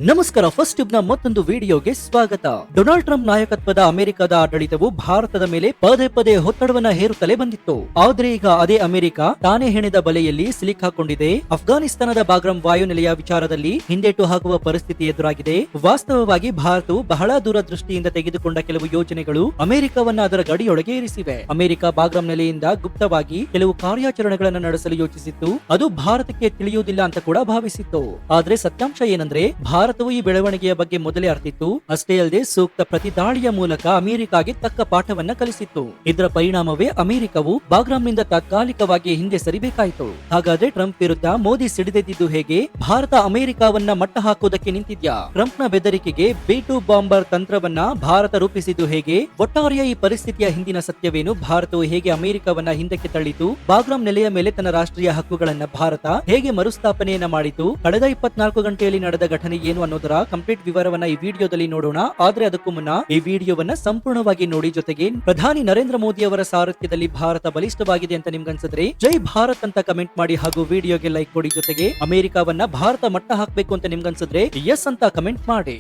ನಮಸ್ಕಾರ. First tube ನ ಮತ್ತೊಂದು ವಿಡಿಯೋಗೆ ಸ್ವಾಗತ. ಡೊನಾಲ್ಡ್ ಟ್ರಂಪ್ ನಾಯಕತ್ವದ ಅಮೆರಿಕದ ಆಡಳಿತವು ಭಾರತದ ಮೇಲೆ ಪದೇ ಪದೇ ಒತ್ತಡವನ್ನ ಹೇರುತ್ತಲೇ ಬಂದಿತ್ತು. ಆದ್ರೆ ಈಗ ಅದೇ ಅಮೆರಿಕ ತಾನೇ ಹೆಣೆದ ಬಲೆಯಲ್ಲಿ ಸಿಲುಕಿಕೊಂಡಿದೆ. ಅಫ್ಘಾನಿಸ್ತಾನದ ಬಾಗ್ರಾಮ್ ವಾಯುನೆಲೆಯ ವಿಚಾರದಲ್ಲಿ ಹಿಂದೇಟು ಹಾಕುವ ಪರಿಸ್ಥಿತಿ ಎದುರಾಗಿದೆ. ವಾಸ್ತವವಾಗಿ ಭಾರತವು ಬಹಳ ದೂರದೃಷ್ಟಿಯಿಂದ ತೆಗೆದುಕೊಂಡ ಕೆಲವು ಯೋಜನೆಗಳು ಅಮೆರಿಕವನ್ನ ಅದರ ಗಡಿಯೊಳಗೆ ಇರಿಸಿವೆ. ಅಮೆರಿಕ ಬಾಗ್ರಾಮ್ ನೆಲೆಯಿಂದ ಗುಪ್ತವಾಗಿ ಕೆಲವು ಕಾರ್ಯಾಚರಣೆಗಳನ್ನು ನಡೆಸಲು ಯೋಚಿಸಿತ್ತು. ಅದು ಭಾರತಕ್ಕೆ ತಿಳಿಯುವುದಿಲ್ಲ ಅಂತ ಕೂಡ ಭಾವಿಸಿತ್ತು. ಆದ್ರೆ ಸತ್ಯಾಂಶ ಏನಂದ್ರೆ ಭಾರತವು ಈ ಬೆಳವಣಿಗೆಯ ಬಗ್ಗೆ ಮೊದಲೇ ಅರ್ತಿತ್ತು. ಅಷ್ಟೇ ಅಲ್ಲದೆ ಸೂಕ್ತ ಪ್ರತಿದಾಳಿಯ ಮೂಲಕ ಅಮೆರಿಕಾಗೆ ತಕ್ಕ ಪಾಠವನ್ನ ಕಲಿಸಿತ್ತು. ಇದರ ಪರಿಣಾಮವೇ ಅಮೆರಿಕವು ಬಾಗ್ರಾಮ್ನಿಂದ ತಾತ್ಕಾಲಿಕವಾಗಿ ಹಿಂದೆ ಸರಿಬೇಕಾಯಿತು. ಹಾಗಾದ್ರೆ ಟ್ರಂಪ್ ವಿರುದ್ಧ ಮೋದಿ ಸಿಡಿದೆದ್ದಿದ್ದು ಹೇಗೆ? ಭಾರತ ಅಮೆರಿಕವನ್ನ ಮಟ್ಟ ಹಾಕುವುದಕ್ಕೆ ನಿಂತಿದ್ಯಾ? ಟ್ರಂಪ್ನ ಬೆದರಿಕೆಗೆ B2 ಬಾಂಬರ್ ತಂತ್ರವನ್ನ ಭಾರತ ರೂಪಿಸಿದ್ದು ಹೇಗೆ? ಒಟ್ಟಾರೆಯ ಈ ಪರಿಸ್ಥಿತಿಯ ಹಿಂದಿನ ಸತ್ಯವೇನು? ಭಾರತವು ಹೇಗೆ ಅಮೆರಿಕವನ್ನ ಹಿಂದಕ್ಕೆ ತಳ್ಳಿತು? ಬಾಗ್ರಾಮ್ ನೆಲೆಯ ಮೇಲೆ ತನ್ನ ರಾಷ್ಟ್ರೀಯ ಹಕ್ಕುಗಳನ್ನ ಭಾರತ ಹೇಗೆ ಮರುಸ್ಥಾಪನೆಯನ್ನ ಮಾಡಿತು? ಕಳೆದ 24 ಗಂಟೆಯಲ್ಲಿ ನಡೆದ ಘಟನೆ ಏನು ಅನ್ನೋದರ ಕಂಪ್ಲೀಟ್ ವಿವರವನ್ನ ಈ ವಿಡಿಯೋದಲ್ಲಿ ನೋಡೋಣ. ಆದ್ರೆ ಅದಕ್ಕೂ ಮುನ್ನ ಈ ವಿಡಿಯೋವನ್ನ ಸಂಪೂರ್ಣವಾಗಿ ನೋಡಿ. ಜೊತೆಗೆ ಪ್ರಧಾನಿ ನರೇಂದ್ರ ಮೋದಿ ಅವರ ಸಾರಥ್ಯದಲ್ಲಿ ಭಾರತ ಬಲಿಷ್ಠವಾಗಿದೆ ಅಂತ ನಿಮ್ಗನ್ಸಿದ್ರೆ ಜೈ ಭಾರತ್ ಅಂತ ಕಮೆಂಟ್ ಮಾಡಿ ಹಾಗೂ ವಿಡಿಯೋಗೆ ಲೈಕ್ ಕೊಡಿ. ಜೊತೆಗೆ ಅಮೆರಿಕವನ್ನ ಭಾರತ ಮಟ್ಟ ಹಾಕಬೇಕು ಅಂತ ನಿಮ್ಗನ್ಸಿದ್ರೆ ಎಸ್ ಅಂತ ಕಮೆಂಟ್ ಮಾಡಿ.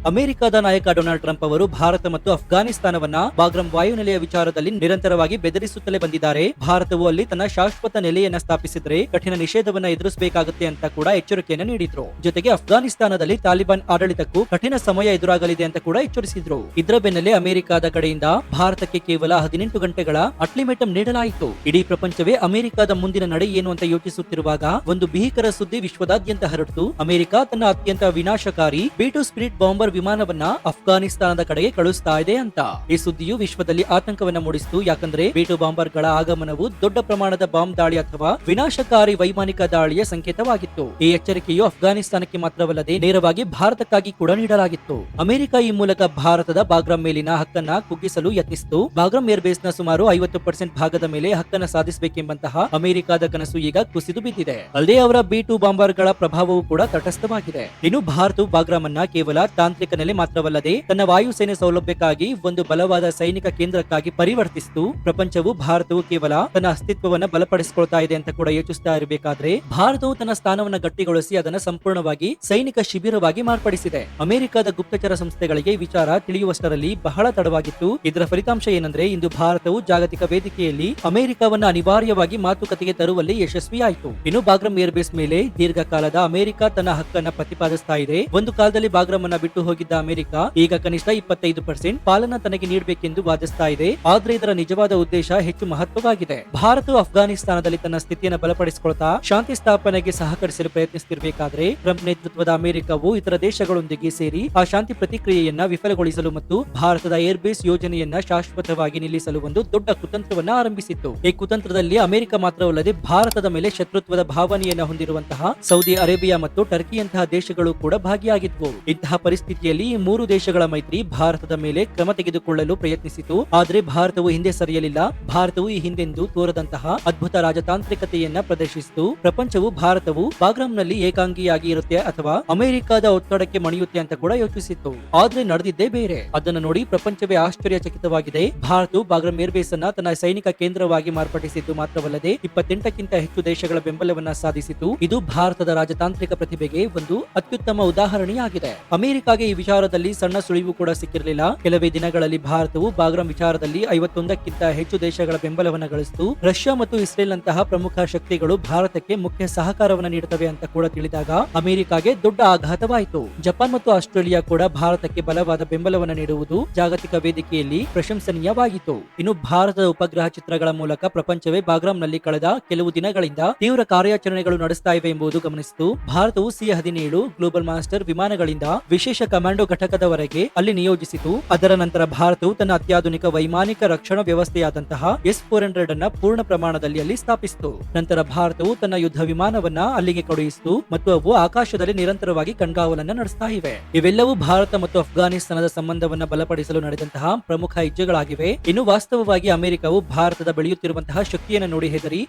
ಅಮೆರಿಕದ ನಾಯಕ ಡೊನಾಲ್ಡ್ ಟ್ರಂಪ್ ಅವರು ಭಾರತ ಮತ್ತು ಅಫ್ಘಾನಿಸ್ತಾನವನ್ನ ಬಾಗ್ರಾಮ್ ವಾಯುನೆಲೆಯ ವಿಚಾರದಲ್ಲಿ ನಿರಂತರವಾಗಿ ಬೆದರಿಸುತ್ತಲೇ ಬಂದಿದ್ದಾರೆ. ಭಾರತವು ಅಲ್ಲಿ ತನ್ನ ಶಾಶ್ವತ ನೆಲೆಯನ್ನ ಸ್ಥಾಪಿಸಿದ್ರೆ ಕಠಿಣ ನಿಷೇಧವನ್ನ ಎದುರಿಸಬೇಕಾಗುತ್ತೆ ಅಂತ ಕೂಡ ಎಚ್ಚರಿಕೆಯನ್ನ ನೀಡಿದ್ರು. ಜೊತೆಗೆ ಅಫ್ಘಾನಿಸ್ತಾನದಲ್ಲಿ ತಾಲಿಬಾನ್ ಆಡಳಿತಕ್ಕೂ ಕಠಿಣ ಸಮಯ ಎದುರಾಗಲಿದೆ ಅಂತ ಕೂಡ ಎಚ್ಚರಿಸಿದ್ರು. ಇದರ ಬೆನ್ನಲ್ಲೇ ಅಮೆರಿಕದ ಕಡೆಯಿಂದ ಭಾರತಕ್ಕೆ ಕೇವಲ 18 ಗಂಟೆಗಳ ಅಲ್ಟಿಮೇಟಂ ನೀಡಲಾಯಿತು. ಇಡೀ ಪ್ರಪಂಚವೇ ಅಮೆರಿಕದ ಮುಂದಿನ ನಡೆ ಏನು ಅಂತ ಯೋಚಿಸುತ್ತಿರುವಾಗ ಒಂದು ಭೀಕರ ಸುದ್ದಿ ವಿಶ್ವದಾದ್ಯಂತ ಹರಡಿತು. ಅಮೆರಿಕ ತನ್ನ ಅತ್ಯಂತ ವಿನಾಶಕಾರಿ B2 ಸ್ಪಿರಿಟ್ ಬಾಂಬರ್ ವಿಮಾನವನ್ನ ಅಫ್ಘಾನಿಸ್ತಾನದ ಕಡೆಗೆ ಕಳುಹಿಸ್ತಾ ಇದೆ ಅಂತ. ಈ ಸುದ್ದಿಯು ವಿಶ್ವದಲ್ಲಿ ಆತಂಕವನ್ನ ಮೂಡಿಸಿತು. ಯಾಕಂದ್ರೆ B2 ಬಾಂಬರ್ ಗಳ ಆಗಮನವು ದೊಡ್ಡ ಪ್ರಮಾಣದ ಬಾಂಬ್ ದಾಳಿ ಅಥವಾ ವಿನಾಶಕಾರಿ ವೈಮಾನಿಕ ದಾಳಿಯ ಸಂಕೇತವಾಗಿತ್ತು. ಈ ಎಚ್ಚರಿಕೆಯು ಅಫ್ಘಾನಿಸ್ತಾನಕ್ಕೆ ಮಾತ್ರವಲ್ಲದೆ ನೇರವಾಗಿ ಭಾರತಕ್ಕಾಗಿ ಕೂಡ ನೀಡಲಾಗಿತ್ತು. ಅಮೆರಿಕ ಈ ಮೂಲಕ ಭಾರತದ ಬಾಗ್ರಾಮ್ ಮೇಲಿನ ಹಕ್ಕನ್ನ ಕುಗ್ಗಿಸಲು ಯತ್ನಿಸಿತು. ಬಾಗ್ರಾಮ್ ಏರ್ ಬೇಸ್ ನ ಸುಮಾರು 50% ಭಾಗದ ಮೇಲೆ ಹಕ್ಕನ್ನ ಸಾಧಿಸಬೇಕೆಂಬಂತಹ ಅಮೆರಿಕದ ಕನಸು ಈಗ ಕುಸಿದು ಬಿದ್ದಿದೆ. ಅಲ್ಲದೆ ಅವರ B2 ಬಾಂಬರ್ ಗಳ ಪ್ರಭಾವವು ಕೂಡ ತಟಸ್ಥವಾಗಿದೆ. ಇನ್ನು ಭಾರತವು ಬಾಗ್ರಾಮ್ ಅನ್ನ ಕೇವಲ ತಾಂತ್ರಿಕ ನೆಲೆ ಮಾತ್ರವಲ್ಲದೆ ತನ್ನ ವಾಯುಸೇನೆ ಸೌಲಭ್ಯಕ್ಕಾಗಿ ಒಂದು ಬಲವಾದ ಸೈನಿಕ ಕೇಂದ್ರಕ್ಕಾಗಿ ಪರಿವರ್ತಿಸಿತು. ಪ್ರಪಂಚವು ಭಾರತವು ಕೇವಲ ತನ್ನ ಅಸ್ತಿತ್ವವನ್ನ ಬಲಪಡಿಸಿಕೊಳ್ತಾ ಇದೆ ಅಂತ ಕೂಡ ಯೋಚಿಸ್ತಾ ಇರಬೇಕಾದ್ರೆ ಭಾರತವು ತನ್ನ ಸ್ಥಾನವನ್ನ ಗಟ್ಟಿಗೊಳಿಸಿ ಅದನ್ನ ಸಂಪೂರ್ಣವಾಗಿ ಸೈನಿಕ ಶಿಬಿರವಾಗಿ ಮಾರ್ಪಡಿಸಿದೆ. ಅಮೆರಿಕದ ಗುಪ್ತಚರ ಸಂಸ್ಥೆಗಳಿಗೆ ವಿಚಾರ ತಿಳಿಯುವಷ್ಟರಲ್ಲಿ ಬಹಳ ತಡವಾಗಿತ್ತು. ಇದರ ಫಲಿತಾಂಶ ಏನಂದ್ರೆ ಇಂದು ಭಾರತವು ಜಾಗತಿಕ ವೇದಿಕೆಯಲ್ಲಿ ಅಮೆರಿಕವನ್ನ ಅನಿವಾರ್ಯವಾಗಿ ಮಾತುಕತೆಗೆ ತರುವಲ್ಲಿ ಯಶಸ್ವಿಯಾಯಿತು. ಇನ್ನು ಬಾಗ್ರಾಮ್ ಏರ್ ಬೇಸ್ ಮೇಲೆ ದೀರ್ಘಕಾಲದ ಅಮೆರಿಕ ತನ್ನ ಹಕ್ಕನ್ನ ಪ್ರತಿಪಾದಿಸ್ತಾ ಇದೆ. ಒಂದು ಕಾಲದಲ್ಲಿ ಬಾಗ್ರಾಮ್ ಅನ್ನ ಬಿಟ್ಟು ಹೋಗಿದ್ದ ಅಮೆರಿಕ ಈಗ ಕನಿಷ್ಠ 25% ಪಾಲನ ತನಗೆ ನೀಡಬೇಕೆಂದು ವಾದಿಸ್ತಾ ಇದೆ. ಆದ್ರೆ ಇದರ ನಿಜವಾದ ಉದ್ದೇಶ ಹೆಚ್ಚು ಮಹತ್ವವಾಗಿದೆ. ಭಾರತವು ಅಫ್ಘಾನಿಸ್ತಾನದಲ್ಲಿ ತನ್ನ ಸ್ಥಿತಿಯನ್ನು ಬಲಪಡಿಸಿಕೊಳ್ತಾ ಶಾಂತಿ ಸ್ಥಾಪನೆಗೆ ಸಹಕರಿಸಲು ಪ್ರಯತ್ನಿಸುತ್ತಿರಬೇಕಾದ್ರೆ ಟ್ರಂಪ್ ನೇತೃತ್ವದ ಅಮೆರಿಕವು ಇತರ ದೇಶಗಳೊಂದಿಗೆ ಸೇರಿ ಆ ಶಾಂತಿ ಪ್ರತಿಕ್ರಿಯೆಯನ್ನ ವಿಫಲಗೊಳಿಸಲು ಮತ್ತು ಭಾರತದ ಏರ್ ಬೇಸ್ ಯೋಜನೆಯನ್ನ ಶಾಶ್ವತವಾಗಿ ನಿಲ್ಲಿಸಲು ಒಂದು ದೊಡ್ಡ ಕುತಂತ್ರವನ್ನ ಆರಂಭಿಸಿತ್ತು. ಈ ಕುತಂತ್ರದಲ್ಲಿ ಅಮೆರಿಕ ಮಾತ್ರವಲ್ಲದೆ ಭಾರತದ ಮೇಲೆ ಶತ್ರುತ್ವದ ಭಾವನೆಯನ್ನ ಹೊಂದಿರುವಂತಹ ಸೌದಿ ಅರೇಬಿಯಾ ಮತ್ತು ಟರ್ಕಿಯಂತಹ ದೇಶಗಳು ಕೂಡ ಭಾಗಿಯಾಗಿದ್ವು. ಇಂತಹ ಪರಿಸ್ಥಿತಿಯಲ್ಲಿ ಈ ಮೂರು ದೇಶಗಳ ಮೈತ್ರಿ ಭಾರತದ ಮೇಲೆ ಕ್ರಮ ತೆಗೆದುಕೊಳ್ಳಲು ಪ್ರಯತ್ನಿಸಿತು. ಆದ್ರೆ ಭಾರತವು ಹಿಂದೆ ಸರಿಯಲಿಲ್ಲ. ಭಾರತವು ಈ ಹಿಂದೆಂದೂ ತೋರದಂತಹ ಅದ್ಭುತ ರಾಜತಾಂತ್ರಿಕತೆಯನ್ನ ಪ್ರದರ್ಶಿಸಿತು. ಪ್ರಪಂಚವು ಭಾರತವು ಬಾಗ್ರಾಮ್ನಲ್ಲಿ ಏಕಾಂಗಿಯಾಗಿ ಇರುತ್ತೆ ಅಥವಾ ಅಮೆರಿಕದ ಒತ್ತಡಕ್ಕೆ ಮಣಿಯುತ್ತೆ ಅಂತ ಕೂಡ ಯೋಚಿಸಿತ್ತು. ಆದ್ರೆ ನಡೆದಿದ್ದೇ ಬೇರೆ. ಅದನ್ನು ನೋಡಿ ಪ್ರಪಂಚವೇ ಆಶ್ಚರ್ಯಚಕಿತವಾಗಿದೆ. ಭಾರತವು ಬಾಗ್ರಾಮ್ ಏರ್ ಬೇಸ್ ಅನ್ನ ತನ್ನ ಸೈನಿಕ ಕೇಂದ್ರವಾಗಿ ಮಾರ್ಪಡಿಸಿದ್ದು ಮಾತ್ರವಲ್ಲದೆ 28ಕ್ಕಿಂತ ಹೆಚ್ಚು ದೇಶಗಳ ಬೆಂಬಲವನ್ನ ಸಾಧಿಸಿತು. ಇದು ಭಾರತದ ರಾಜತಾಂತ್ರಿಕ ಪ್ರತಿಭೆಗೆ ಒಂದು ಅತ್ಯುತ್ತಮ ಉದಾಹರಣೆಯಾಗಿದೆ. ಅಮೆರಿಕಾಗೆ ಈ ವಿಚಾರದಲ್ಲಿ ಸಣ್ಣ ಸುಳಿವು ಕೂಡ ಸಿಕ್ಕಿರಲಿಲ್ಲ. ಕೆಲವೇ ದಿನಗಳಲ್ಲಿ ಭಾರತವು ಬಾಗ್ರಾಮ್ ವಿಚಾರದಲ್ಲಿ 51ಕ್ಕಿಂತ ಹೆಚ್ಚು ದೇಶಗಳ ಬೆಂಬಲವನ್ನು ಗಳಿಸಿತು. ರಷ್ಯಾ ಮತ್ತು ಇಸ್ರೇಲ್ ನಂತಹ ಪ್ರಮುಖ ಶಕ್ತಿಗಳು ಭಾರತಕ್ಕೆ ಮುಖ್ಯ ಸಹಕಾರವನ್ನು ನೀಡುತ್ತವೆ ಅಂತ ಕೂಡ ತಿಳಿದಾಗ ಅಮೆರಿಕಾಗೆ ದೊಡ್ಡ ಆಘಾತವಾಯಿತು. ಜಪಾನ್ ಮತ್ತು ಆಸ್ಟ್ರೇಲಿಯಾ ಕೂಡ ಭಾರತಕ್ಕೆ ಬಲವಾದ ಬೆಂಬಲವನ್ನು ನೀಡುವುದು ಜಾಗತಿಕ ವೇದಿಕೆಯಲ್ಲಿ ಪ್ರಶಂಸನೀಯವಾಗಿತ್ತು. ಇನ್ನು ಭಾರತದ ಉಪಗ್ರಹ ಚಿತ್ರಗಳ ಮೂಲಕ ಪ್ರಪಂಚವೇ ಬಾಗ್ರಾಮ್ನಲ್ಲಿ ಕಳೆದ ಕೆಲವು ದಿನಗಳಿಂದ ತೀವ್ರ ಕಾರ್ಯಾಚರಣೆಗಳು ನಡೆಸ್ತಾ ಇವೆ ಎಂಬುದು ಗಮನಿಸಿತು. ಭಾರತವು C-17 ಗ್ಲೋಬಲ್ ಮಾಸ್ಟರ್ ವಿಮಾನಗಳಿಂದ ವಿಶೇಷ ಕಮಾಂಡೋ ಘಟಕದವರೆಗೆ ಅಲ್ಲಿ ನಿಯೋಜಿಸಿತು. ಅದರ ನಂತರ ಭಾರತವು ತನ್ನ ಅತ್ಯಾಧುನಿಕ ವೈಮಾನಿಕ ರಕ್ಷಣಾ ವ್ಯವಸ್ಥೆಯಾದಂತಹ S-400 ಅನ್ನ ಪೂರ್ಣ ಪ್ರಮಾಣದಲ್ಲಿ ಅಲ್ಲಿ ಸ್ಥಾಪಿಸಿತು. ನಂತರ ಭಾರತವು ತನ್ನ ಯುದ್ಧ ವಿಮಾನವನ್ನ ಅಲ್ಲಿಗೆ ಕಳುಹಿಸಿತು ಮತ್ತು ಅವು ಆಕಾಶದಲ್ಲಿ ನಿರಂತರವಾಗಿ ಕಣ್ಗಾವಲನ್ನ ನಡೆಸ್ತಾ ಇವೆ. ಇವೆಲ್ಲವೂ ಭಾರತ ಮತ್ತು ಅಫ್ಘಾನಿಸ್ತಾನದ ಸಂಬಂಧವನ್ನ ಬಲಪಡಿಸಲು ನಡೆದಂತಹ ಪ್ರಮುಖ ಹೆಜ್ಜೆಗಳಾಗಿವೆ. ಇನ್ನು ವಾಸ್ತವವಾಗಿ ಅಮೆರಿಕವು ಭಾರತದ ಬೆಳೆಯುತ್ತಿರುವಂತಹ ಶಕ್ತಿಯನ್ನು ನೋಡಿ ಹೆದರಿ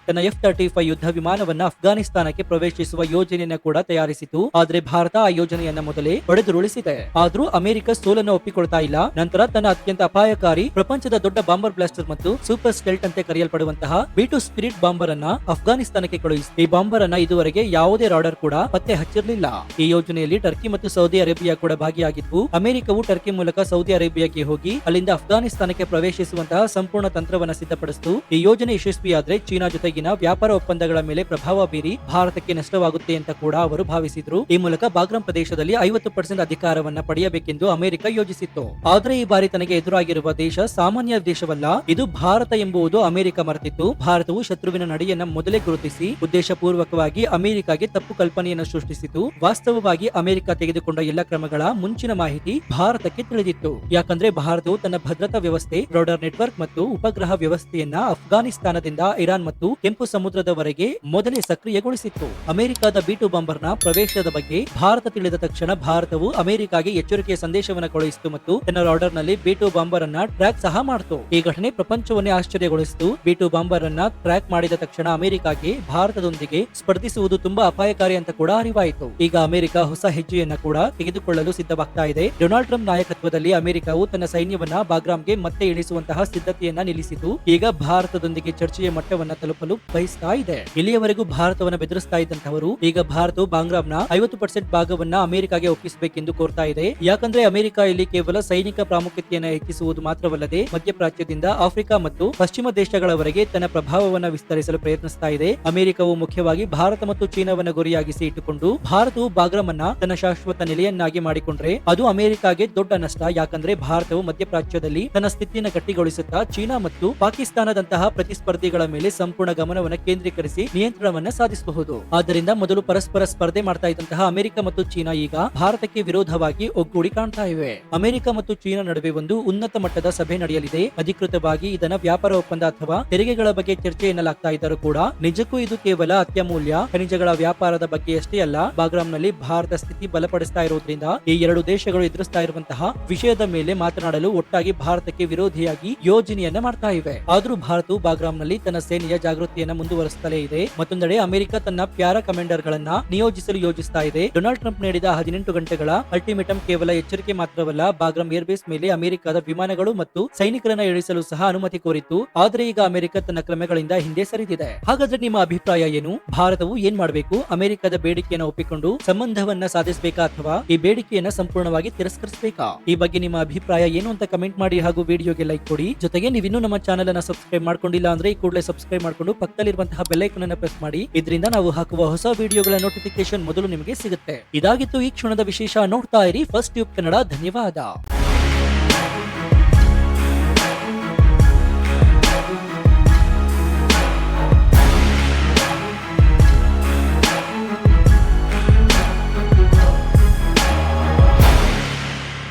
ತನ್ನ F-35 ಯುದ್ಧ ವಿಮಾನವನ್ನ ಅಫ್ಘಾನಿಸ್ತಾನಕ್ಕೆ ಪ್ರವೇಶಿಸುವ ಯೋಜನೆಯನ್ನ ಕೂಡ ತಯಾರಿಸಿತು. ಆದ್ರೆ ಭಾರತ ಆ ಯೋಜನೆಯನ್ನ ಮೊದಲೇ ಹೊಡೆದುರುಳಿಸಿದೆ. ಇದೆ. ಆದ್ರೂ ಅಮೆರಿಕ ಸೋಲನ್ನು ಒಪ್ಪಿಕೊಳ್ತಾ ಇಲ್ಲ. ನಂತರ ತನ್ನ ಅತ್ಯಂತ ಅಪಾಯಕಾರಿ ಪ್ರಪಂಚದ ದೊಡ್ಡ ಬಾಂಬರ್ ಬ್ಲಾಸ್ಟರ್ ಮತ್ತು ಸೂಪರ್ ಸ್ಟೆಲ್ಟ್ ಅಂತೆ ಕರೆಯಲ್ಪಡುವಂತಹ B2 ಸ್ಪಿರಿಟ್ ಬಾಂಬರ್ ಅನ್ನ ಅಫ್ಘಾನಿಸ್ತಾನಕ್ಕೆ ಕಳುಹಿಸಿತು. ಈ ಬಾಂಬರ್ ಅನ್ನ ಇದುವರೆಗೆ ಯಾವುದೇ ರಾಡರ್ ಕೂಡ ಪತ್ತೆ ಹಚ್ಚಿರಲಿಲ್ಲ. ಈ ಯೋಜನೆಯಲ್ಲಿ ಟರ್ಕಿ ಮತ್ತು ಸೌದಿ ಅರೇಬಿಯಾ ಕೂಡ ಭಾಗಿಯಾಗಿದ್ವು. ಅಮೆರಿಕವು ಟರ್ಕಿ ಮೂಲಕ ಸೌದಿ ಅರೇಬಿಯಾಕ್ಕೆ ಹೋಗಿ ಅಲ್ಲಿಂದ ಅಫ್ಘಾನಿಸ್ತಾನಕ್ಕೆ ಪ್ರವೇಶಿಸುವಂತಹ ಸಂಪೂರ್ಣ ತಂತ್ರವನ್ನ ಸಿದ್ಧಪಡಿಸಿತು. ಈ ಯೋಜನೆ ಯಶಸ್ವಿಯಾದ್ರೆ ಚೀನಾ ಜೊತೆಗಿನ ವ್ಯಾಪಾರ ಒಪ್ಪಂದಗಳ ಮೇಲೆ ಪ್ರಭಾವ ಬೀರಿ ಭಾರತಕ್ಕೆ ನಷ್ಟವಾಗುತ್ತೆ ಅಂತ ಕೂಡ ಅವರು ಭಾವಿಸಿದ್ರು. ಈ ಮೂಲಕ ಬಾಗ್ರಾಮ್ ಪ್ರದೇಶದಲ್ಲಿ 50% ಅಧಿಕಾರವನ್ನ ಪಡೆಯಬೇಕೆಂದು ಅಮೆರಿಕ ಯೋಜಿಸಿತ್ತು. ಆದ್ರೆ ಈ ಬಾರಿ ತನಗೆ ಎದುರಾಗಿರುವ ದೇಶ ಸಾಮಾನ್ಯ ದೇಶವಲ್ಲ, ಇದು ಭಾರತ ಎಂಬುದು ಅಮೆರಿಕ ಮರೆತಿತ್ತು. ಭಾರತವು ಶತ್ರುವಿನ ನಡೆಯನ್ನ ಮೊದಲೇ ಗುರುತಿಸಿ ಉದ್ದೇಶಪೂರ್ವಕವಾಗಿ ಅಮೆರಿಕಾಗೆ ತಪ್ಪು ಕಲ್ಪನೆಯನ್ನು ಸೃಷ್ಟಿಸಿತು. ವಾಸ್ತವವಾಗಿ ಅಮೆರಿಕ ತೆಗೆದುಕೊಂಡ ಎಲ್ಲ ಕ್ರಮಗಳ ಮುಂಚಿನ ಮಾಹಿತಿ ಭಾರತಕ್ಕೆ ತಿಳಿದಿತ್ತು. ಯಾಕಂದ್ರೆ ಭಾರತವು ತನ್ನ ಭದ್ರತಾ ವ್ಯವಸ್ಥೆ, ರಾಡರ್ ನೆಟ್ವರ್ಕ್ ಮತ್ತು ಉಪಗ್ರಹ ವ್ಯವಸ್ಥೆಯನ್ನ ಅಫ್ಘಾನಿಸ್ತಾನದಿಂದ ಇರಾನ್ ಮತ್ತು ಕೆಂಪು ಸಮುದ್ರದವರೆಗೆ ಮೊದಲೇ ಸಕ್ರಿಯಗೊಳಿಸಿತ್ತು. ಅಮೆರಿಕದ B2 ಬಾಂಬರ್ನ ಪ್ರವೇಶದ ಬಗ್ಗೆ ಭಾರತ ತಿಳಿದ ತಕ್ಷಣ ಭಾರತವು ಅಮೆರಿಕಾಗೆ ಎಚ್ಚರಿಕೆಯ ಸಂದೇಶವನ್ನು ಕಳುಹಿಸಿತು ಮತ್ತು ತನ್ನ ರಾಡರ್ ನಲ್ಲಿ B2 ಬಾಂಬರ್ ಅನ್ನ ಟ್ರ್ಯಾಕ್ ಸಹ ಮಾಡಿತು. ಈ ಘಟನೆ ಪ್ರಪಂಚವನ್ನೇ ಆಶ್ಚರ್ಯಗೊಳಿಸಿತು. B2 ಬಾಂಬರ್ ಅನ್ನ ಟ್ರ್ಯಾಕ್ ಮಾಡಿದ ತಕ್ಷಣ ಅಮೆರಿಕಾಗೆ ಭಾರತದೊಂದಿಗೆ ಸ್ಪರ್ಧಿಸುವುದು ತುಂಬಾ ಅಪಾಯಕಾರಿ ಅಂತ ಕೂಡ ಅರಿವಾಯಿತು. ಈಗ ಅಮೆರಿಕ ಹೊಸ ಹೆಜ್ಜೆಯನ್ನ ಕೂಡ ತೆಗೆದುಕೊಳ್ಳಲು ಸಿದ್ಧವಾಗ್ತಾ ಇದೆ. ಡೊನಾಲ್ಡ್ ಟ್ರಂಪ್ ನಾಯಕತ್ವದಲ್ಲಿ ಅಮೆರಿಕವು ತನ್ನ ಸೈನ್ಯವನ್ನ ಬಾಗ್ರಾಮ್ಗೆ ಮತ್ತೆ ಇಳಿಸುವಂತಹ ಸಿದ್ಧತೆಯನ್ನ ನಿಲ್ಲಿಸಿತು. ಈಗ ಭಾರತದೊಂದಿಗೆ ಚರ್ಚೆಯ ಮಟ್ಟವನ್ನ ತಲುಪಲು ಬಯಸ್ತಾ ಇದೆ. ಇಲ್ಲಿಯವರೆಗೂ ಭಾರತವನ್ನ ಬೆದರಿಸ್ತಾ ಇದ್ದಂತವರು ಈಗ ಭಾರತವು ಬಾಗ್ರಾಮ್ನ 50% ಭಾಗವನ್ನ ಅಮೆರಿಕಾಗೆ ಒಪ್ಪಿಸಬೇಕೆಂದು ಕೋರ್ತಾ ಇದೆ. ಯಾಕಂದ್ರೆ ಅಮೆರಿಕ ಇಲ್ಲಿ ಕೇವಲ ಸೈನಿಕ ಪ್ರಾಮುಖ್ಯತೆಯನ್ನು ಹೆಚ್ಚಿಸುವುದು ಮಾತ್ರವಲ್ಲದೆ ಮಧ್ಯಪ್ರಾಚ್ಯದಿಂದ ಆಫ್ರಿಕಾ ಮತ್ತು ಪಶ್ಚಿಮ ದೇಶಗಳವರೆಗೆ ತನ್ನ ಪ್ರಭಾವವನ್ನು ವಿಸ್ತರಿಸಲು ಪ್ರಯತ್ನಿಸ್ತಾ ಇದೆ. ಅಮೆರಿಕವು ಮುಖ್ಯವಾಗಿ ಭಾರತ ಮತ್ತು ಚೀನಾವನ್ನು ಗುರಿಯಾಗಿಸಿ ಇಟ್ಟುಕೊಂಡು ಭಾರತವು ಬಾಗ್ರಾಮ್ ಅನ್ನ ತನ್ನ ಶಾಶ್ವತ ನೆಲೆಯನ್ನಾಗಿ ಮಾಡಿಕೊಂಡ್ರೆ ಅದು ಅಮೆರಿಕಾಗೆ ದೊಡ್ಡ ನಷ್ಟ. ಯಾಕಂದ್ರೆ ಭಾರತವು ಮಧ್ಯಪ್ರಾಚ್ಯದಲ್ಲಿ ತನ್ನ ಸ್ಥಿತಿಯನ್ನು ಗಟ್ಟಿಗೊಳಿಸುತ್ತಾ ಚೀನಾ ಮತ್ತು ಪಾಕಿಸ್ತಾನದಂತಹ ಪ್ರತಿಸ್ಪರ್ಧಿಗಳ ಮೇಲೆ ಸಂಪೂರ್ಣ ಗಮನವನ್ನು ಕೇಂದ್ರೀಕರಿಸಿ ನಿಯಂತ್ರಣವನ್ನ ಸಾಧಿಸಬಹುದು. ಆದ್ದರಿಂದ ಮೊದಲು ಪರಸ್ಪರ ಸ್ಪರ್ಧೆ ಮಾಡ್ತಾ ಇದ್ದಂತಹ ಅಮೆರಿಕ ಮತ್ತು ಚೀನಾ ಈಗ ಭಾರತಕ್ಕೆ ವಿರೋಧವಾಗಿ ಒಗ್ಗೂಡಿ ಕಾಣ್ತಾ ಇವೆ. ಅಮೆರಿಕ ಮತ್ತು ಚೀನಾ ನಡುವೆ ಒಂದು ಉನ್ನತ ಮಟ್ಟದ ಸಭೆ ನಡೆಯಲಿದೆ. ಅಧಿಕೃತವಾಗಿ ಇದನ್ನ ವ್ಯಾಪಾರ ಒಪ್ಪಂದ ಅಥವಾ ತೆರಿಗೆಗಳ ಬಗ್ಗೆ ಚರ್ಚೆ ಎನ್ನಲಾಗ್ತಾ ಇದ್ದರೂ ಕೂಡ ನಿಜಕ್ಕೂ ಇದು ಕೇವಲ ಅತ್ಯಮೂಲ್ಯ ಖನಿಜಗಳ ವ್ಯಾಪಾರದ ಬಗ್ಗೆ ಅಷ್ಟೇ ಅಲ್ಲ. ಬಾಗ್ರಾಮ್ನಲ್ಲಿ ಭಾರತ ಸ್ಥಿತಿ ಬಲಪಡಿಸ್ತಾ ಇರೋದ್ರಿಂದ ಈ ಎರಡು ದೇಶಗಳು ಎದುರಿಸ್ತಾ ಇರುವಂತಹ ವಿಷಯದ ಮೇಲೆ ಮಾತನಾಡಲು ಒಟ್ಟಾಗಿ ಭಾರತಕ್ಕೆ ವಿರೋಧಿಯಾಗಿ ಯೋಜನೆಯನ್ನ ಮಾಡ್ತಾ ಇವೆ. ಆದ್ರೂ ಭಾರತವು ಬಾಗ್ರಾಮ್ನಲ್ಲಿ ತನ್ನ ಸೇನೆಯ ಜಾಗೃತಿಯನ್ನ ಮುಂದುವರಿಸುತ್ತಲೇ ಇದೆ. ಮತ್ತೊಂದೆಡೆ ಅಮೆರಿಕ ತನ್ನ ಪ್ಯಾರಾ ಕಮಾಂಡರ್ ಗಳನ್ನ ನಿಯೋಜಿಸಲು ಯೋಜಿಸ್ತಾ ಇದೆ. ಡೊನಾಲ್ಡ್ ಟ್ರಂಪ್ ನೀಡಿದ 18 ಗಂಟೆಗಳ ಅಲ್ಟಿಮೇಟಂ ಕೇವಲ ಎಚ್ಚರಿಕೆ ಮಾತ್ರವಲ್ಲ, ಬಾಗ್ರಾಮ್ ಏರ್ಬೇಸ್ ಮೇಲೆ ಅಮೆರಿಕದ ವಿಮಾನಗಳು ಮತ್ತು ಸೈನಿಕರನ್ನ ಇಳಿಸಲು ಸಹ ಅನುಮತಿ ಕೋರಿತ್ತು. ಆದ್ರೆ ಈಗ ಅಮೆರಿಕ ತನ್ನ ಕ್ರಮಗಳಿಂದ ಹಿಂದೆ ಸರಿದಿದೆ. ಹಾಗಾದ್ರೆ ನಿಮ್ಮ ಅಭಿಪ್ರಾಯ ಏನು? ಭಾರತವು ಏನ್ ಮಾಡಬೇಕು? ಅಮೆರಿಕದ ಬೇಡಿಕೆಯನ್ನು ಒಪ್ಪಿಕೊಂಡು ಸಂಬಂಧವನ್ನ ಸಾಧಿಸಬೇಕಾ ಅಥವಾ ಈ ಬೇಡಿಕೆಯನ್ನ ಸಂಪೂರ್ಣವಾಗಿ ತಿರಸ್ಕರಿಸಬೇಕಾ? ಈ ಬಗ್ಗೆ ನಿಮ್ಮ ಅಭಿಪ್ರಾಯ ಏನು ಅಂತ ಕಮೆಂಟ್ ಮಾಡಿ ಹಾಗೂ ವಿಡಿಯೋಗೆ ಲೈಕ್ ಕೊಡಿ. ಜೊತೆಗೆ ನೀವಿನ್ನೂ ನಮ್ಮ ಚಾನೆಲ್ ಅನ್ನ ಸಬ್ಸ್ಕ್ರೈಬ್ ಮಾಡ್ಕೊಂಡಿಲ್ಲ ಅಂದ್ರೆ ಈ ಕೂಡಲೇ ಸಬ್ಸ್ಕ್ರೈಬ್ ಮಾಡ್ಕೊಂಡು ಪಕ್ಕದಲ್ಲಿರುವಂತಹ ಬೆಲ್ ಐಕಾನ್ ಅನ್ನು ಪ್ರೆಸ್ ಮಾಡಿ. ಇದರಿಂದ ನಾವು ಹಾಕುವ ಹೊಸ ವಿಡಿಯೋಗಳ ನೋಟಿಫಿಕೇಶನ್ ಮೊದಲು ನಿಮಗೆ ಸಿಗುತ್ತೆ. ಇದಾಗಿತ್ತು ಈ ಕ್ಷಣದ ವಿಶೇಷ. ನೋಡ್ತಾ ಇರಿ ಫಸ್ಟ್ ಟ್ಯೂಬ್ ಕನ್ನಡ. ಧನ್ಯವಾದ.